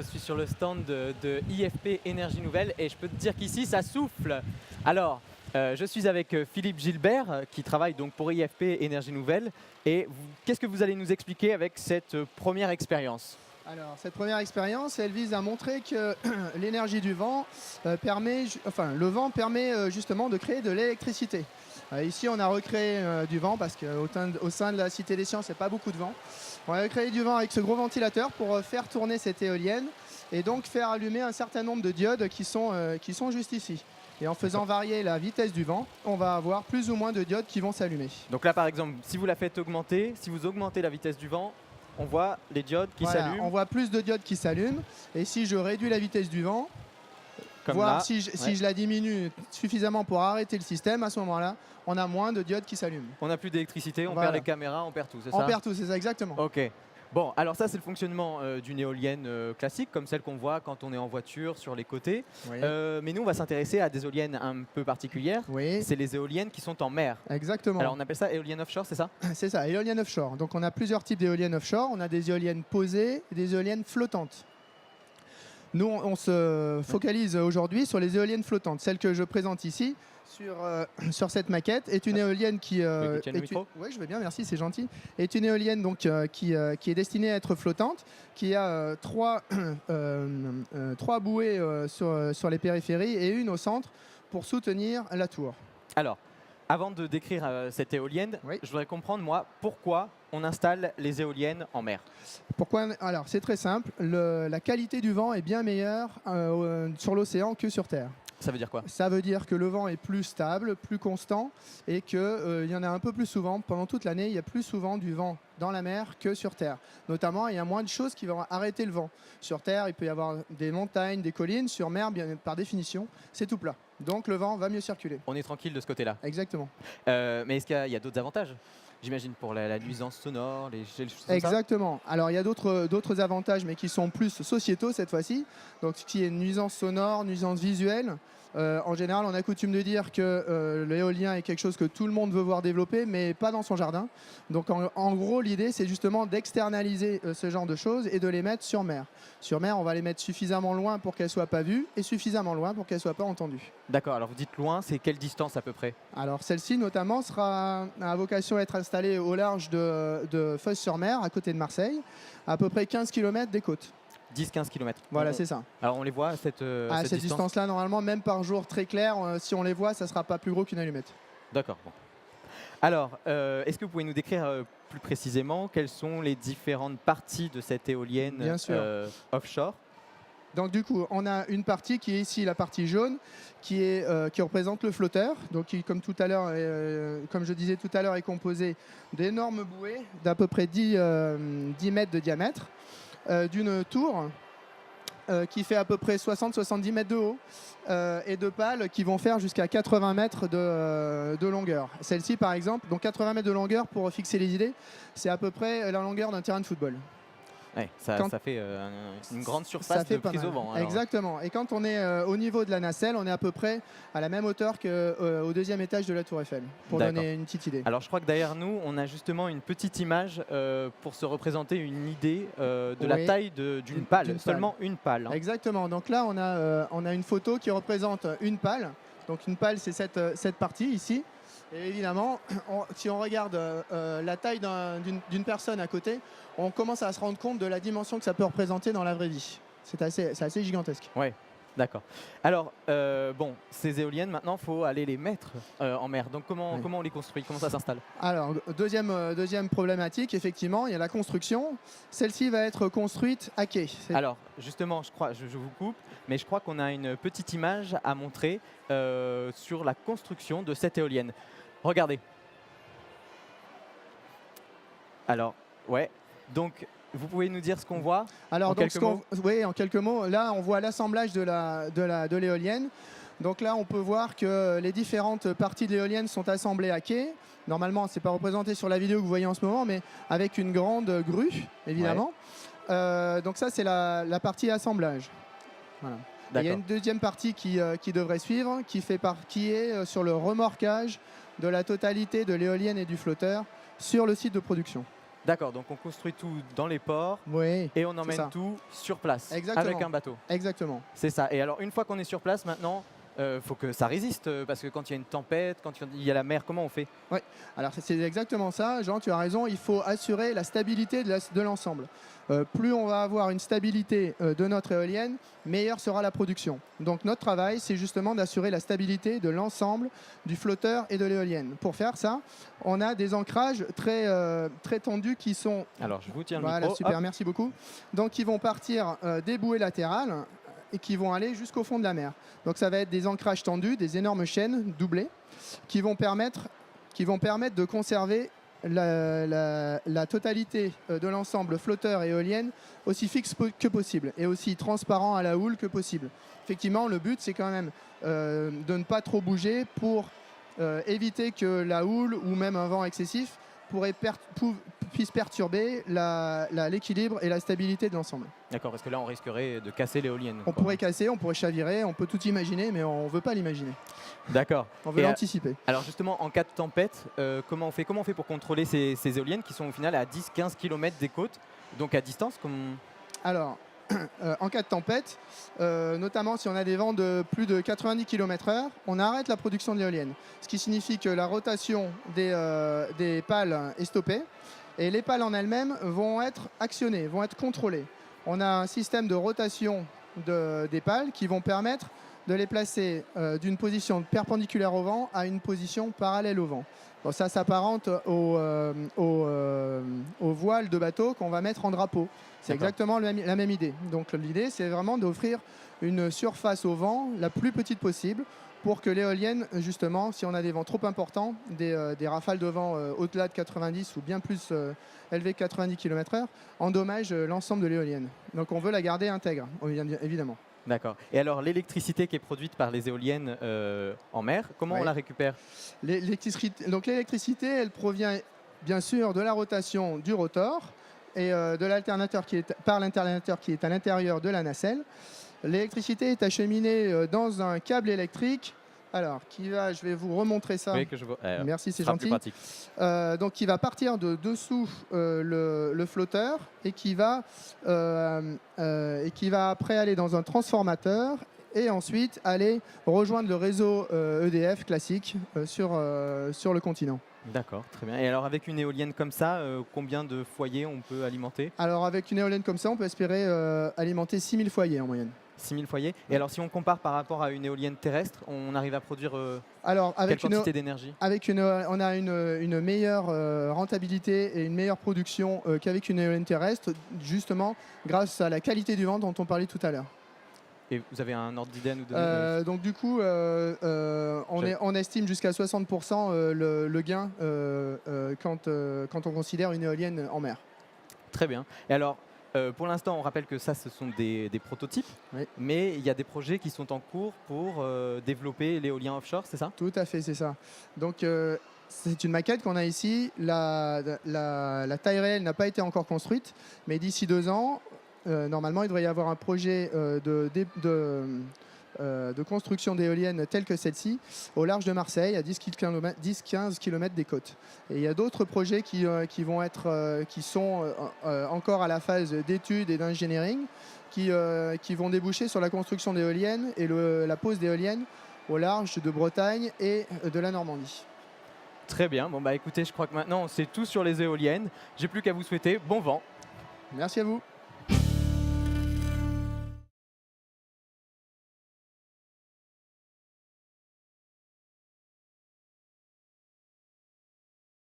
suis sur le stand de IFP Énergie Nouvelle et je peux te dire qu'ici, ça souffle. Alors, je suis avec Philippe Gilbert qui travaille donc pour IFP Énergie Nouvelle. Et qu'est-ce que vous allez nous expliquer avec cette première expérience? Alors, cette première expérience, elle vise à montrer que l'énergie du vent le vent permet justement de créer de l'électricité. Ici, on a recréé du vent parce qu'au sein de la Cité des Sciences, il n'y a pas beaucoup de vent. On a créé du vent avec ce gros ventilateur pour faire tourner cette éolienne et donc faire allumer un certain nombre de diodes qui sont juste ici. Et en faisant varier la vitesse du vent, on va avoir plus ou moins de diodes qui vont s'allumer. Donc là, par exemple, si vous la faites augmenter, si vous augmentez la vitesse du vent, on voit les diodes qui s'allument. On voit plus de diodes qui s'allument. Et si je réduis la vitesse du vent, Comme voire là, si je la diminue suffisamment pour arrêter le système, à ce moment-là, on a moins de diodes qui s'allument. on n'a plus d'électricité, on Voilà. perd les caméras, on perd tout, c'est ça? On perd tout, c'est ça exactement. Ok. Bon, alors ça, c'est le fonctionnement d'une éolienne classique, comme celle qu'on voit quand on est en voiture sur les côtés. Oui. Mais nous, on va s'intéresser à des éoliennes un peu particulières. Oui, C'est les éoliennes qui sont en mer. exactement. Alors, on appelle ça éolienne offshore, c'est ça? C'est ça, éolienne offshore. Donc on a plusieurs types d'éoliennes offshore. On a des éoliennes posées et des éoliennes flottantes. Nous, on se focalise aujourd'hui sur les éoliennes flottantes. Celle que je présente ici, sur cette maquette, est une éolienne qui... veux que tu tiennes le micro? Oui, je vais bien, merci, c'est gentil. Est une éolienne donc, qui est destinée à être flottante, qui a trois bouées sur les périphéries et une au centre pour soutenir la tour. Alors, avant de décrire cette éolienne, Oui. je voudrais comprendre, moi, pourquoi on installe les éoliennes en mer. Pourquoi? Alors, c'est très simple. La qualité du vent est bien meilleure sur l'océan que sur Terre. Ça veut dire quoi? Ça veut dire que le vent est plus stable, plus constant et qu'il y en a un peu plus souvent. Pendant toute l'année, il y a plus souvent du vent dans la mer que sur Terre. Notamment, il y a moins de choses qui vont arrêter le vent. Sur Terre, il peut y avoir des montagnes, des collines. Sur mer, bien, par définition, c'est tout plat. Donc le vent va mieux circuler. On est tranquille de ce côté-là. Exactement. Mais est-ce qu'il y a d'autres avantages? J'imagine pour la nuisance sonore, les choses comme ça. Exactement. Alors il y a d'autres avantages, mais qui sont plus sociétaux cette fois-ci. Donc ce qui est nuisance sonore, nuisance visuelle. En général, on a coutume de dire que l'éolien est quelque chose que tout le monde veut voir développer, mais pas dans son jardin. Donc en gros, l'idée, c'est justement d'externaliser ce genre de choses et de les mettre sur mer. Sur mer, on va les mettre suffisamment loin pour qu'elles ne soient pas vues et suffisamment loin pour qu'elles ne soient pas entendues. D'accord, alors vous dites loin, c'est quelle distance à peu près? Alors celle-ci notamment a vocation à être installée au large de Fos-sur-Mer, à côté de Marseille, à peu près 15 km des côtes. 10-15 km. Voilà, c'est ça. Alors on les voit, cette À cette distance? distance-là, normalement, même par jour très clair, si on les voit, ça ne sera pas plus gros qu'une allumette. D'accord. Bon. Alors, est-ce que vous pouvez nous décrire plus précisément quelles sont les différentes parties de cette éolienne Bien sûr. Offshore? Donc du coup, on a une partie qui est ici, la partie jaune, qui représente le flotteur, donc qui, comme je disais tout à l'heure, est composé d'énormes bouées d'à peu près 10 mètres de diamètre, d'une tour qui fait à peu près 60-70 mètres de haut et de pales qui vont faire jusqu'à 80 mètres de longueur. Celle-ci, par exemple, donc 80 mètres de longueur, pour fixer les idées, c'est à peu près la longueur d'un terrain de football. Ouais, ça fait une grande Ça surface fait de pas prise mal. au vent. Alors. Exactement. Et quand on est au niveau de la nacelle, on est à peu près à la même hauteur qu'au deuxième étage de la Tour Eiffel, pour donner une petite idée. Alors je crois que derrière nous, on a justement une petite image pour se représenter une idée de la taille d'une pale, seulement une pale. Hein. Exactement. Donc là, on a une photo qui représente une pale. Donc une pale, c'est cette partie ici. Et évidemment, si on regarde la taille d'une personne à côté, on commence à se rendre compte de la dimension que ça peut représenter dans la vraie vie. C'est assez gigantesque. Ouais, d'accord. Alors, ces éoliennes, maintenant, il faut aller les mettre en mer. Donc, comment on les construit? Comment ça s'installe? Alors, deuxième problématique, effectivement, il y a la construction. Celle-ci va être construite à quai. Alors, justement, je vous coupe, mais je crois qu'on a une petite image à montrer sur la construction de cette éolienne. Regardez. Alors, ouais. Donc, vous pouvez nous dire ce qu'on voit? Alors, en quelques mots. Oui, en quelques mots. Là, on voit l'assemblage de l'éolienne. Donc là, on peut voir que les différentes parties de l'éolienne sont assemblées à quai. Normalement, ce n'est pas représenté sur la vidéo que vous voyez en ce moment, mais avec une grande grue, évidemment. Ouais. Donc ça, c'est la partie assemblage. Voilà. Il y a une deuxième partie qui devrait suivre, qui est sur le remorquage de la totalité de l'éolienne et du flotteur sur le site de production. D'accord, donc on construit tout dans les ports Oui, et on ça. emmène tout sur place Exactement. avec un bateau. exactement. C'est ça. Et alors, une fois qu'on est sur place, maintenant, faut que ça résiste parce que quand il y a une tempête, quand il y a la mer, comment on fait? Alors c'est exactement ça, Jean, tu as raison, il faut assurer la stabilité de l'ensemble. Plus on va avoir une stabilité de notre éolienne, meilleure sera la production. Donc notre travail, c'est justement d'assurer la stabilité de l'ensemble du flotteur et de l'éolienne. Pour faire ça, on a des ancrages très tendus qui sont... Alors, je vous tiens le Voilà, micro. super, Hop. merci beaucoup. Donc ils vont partir des bouées latérales et qui vont aller jusqu'au fond de la mer. Donc ça va être des ancrages tendus, des énormes chaînes doublées qui vont permettre de conserver la totalité de l'ensemble flotteur et éolienne aussi fixe que possible et aussi transparent à la houle que possible. Effectivement, le but, c'est quand même de ne pas trop bouger pour éviter que la houle ou même un vent excessif puisse perturber l'équilibre et la stabilité de l'ensemble. D'accord, parce que là, on risquerait de casser l'éolienne. On pourrait casser, on pourrait chavirer, on peut tout imaginer, mais on ne veut pas l'imaginer. D'accord. On veut Et, l'anticiper. alors justement, en cas de tempête, comment on fait pour contrôler ces éoliennes qui sont au final à 10-15 km des côtes, donc à distance Alors, en cas de tempête, notamment si on a des vents de plus de 90 km/h, on arrête la production de l'éolienne. Ce qui signifie que la rotation des pales est stoppée et les pales en elles-mêmes vont être actionnées, vont être contrôlées. On a un système de rotation des pales qui vont permettre de les placer d'une position perpendiculaire au vent à une position parallèle au vent. Bon, ça s'apparente au voile de bateau qu'on va mettre en drapeau. C'est exactement la même idée. Donc l'idée, c'est vraiment d'offrir une surface au vent la plus petite possible pour que l'éolienne, justement, si on a des vents trop importants, des rafales de vent au-delà de 90 ou bien plus élevées que 90 km/h, endommagent l'ensemble de l'éolienne. Donc on veut la garder intègre, évidemment. D'accord. Et alors, l'électricité qui est produite par les éoliennes en mer, comment on la récupère? Donc l'électricité, elle provient bien sûr de la rotation du rotor et de l'alternateur par l'alternateur qui est à l'intérieur de la nacelle. L'électricité est acheminée dans un câble électrique. Alors, je vais vous remontrer ça. Oui, que je vois. Merci, c'est sera gentil. plus pratique. Donc, qui va partir de dessous le flotteur et qui va après aller dans un transformateur et ensuite aller rejoindre le réseau EDF classique sur le continent. D'accord, très bien. Et alors, avec une éolienne comme ça, combien de foyers on peut alimenter? Alors, avec une éolienne comme ça, on peut espérer alimenter 6000 foyers en moyenne. 6000 foyers. Et alors, si on compare par rapport à une éolienne terrestre, on arrive à produire Alors, quelle quantité d'énergie? On a une meilleure rentabilité et une meilleure production qu'avec une éolienne terrestre, justement grâce à la qualité du vent dont on parlait tout à l'heure. Et vous avez un ordre d'idée à nous donner? Donc du coup, on estime jusqu'à 60% le gain quand on considère une éolienne en mer. Très bien. Et alors, pour l'instant, on rappelle que ça, ce sont des prototypes, Oui. mais il y a des projets qui sont en cours pour développer l'éolien offshore, c'est ça? Tout à fait, c'est ça. Donc c'est une maquette qu'on a ici. La taille réelle n'a pas été encore construite, mais d'ici 2 ans, normalement, il devrait y avoir un projet de construction d'éoliennes telle que celle-ci au large de Marseille, à 10-15 km des côtes. Et il y a d'autres projets qui sont encore à la phase d'études et d'engineering qui vont déboucher sur la construction d'éoliennes et la pose d'éoliennes au large de Bretagne et de la Normandie. Très bien. Bon, bah écoutez, je crois que maintenant, on sait tout sur les éoliennes. J'ai plus qu'à vous souhaiter bon vent. Merci à vous.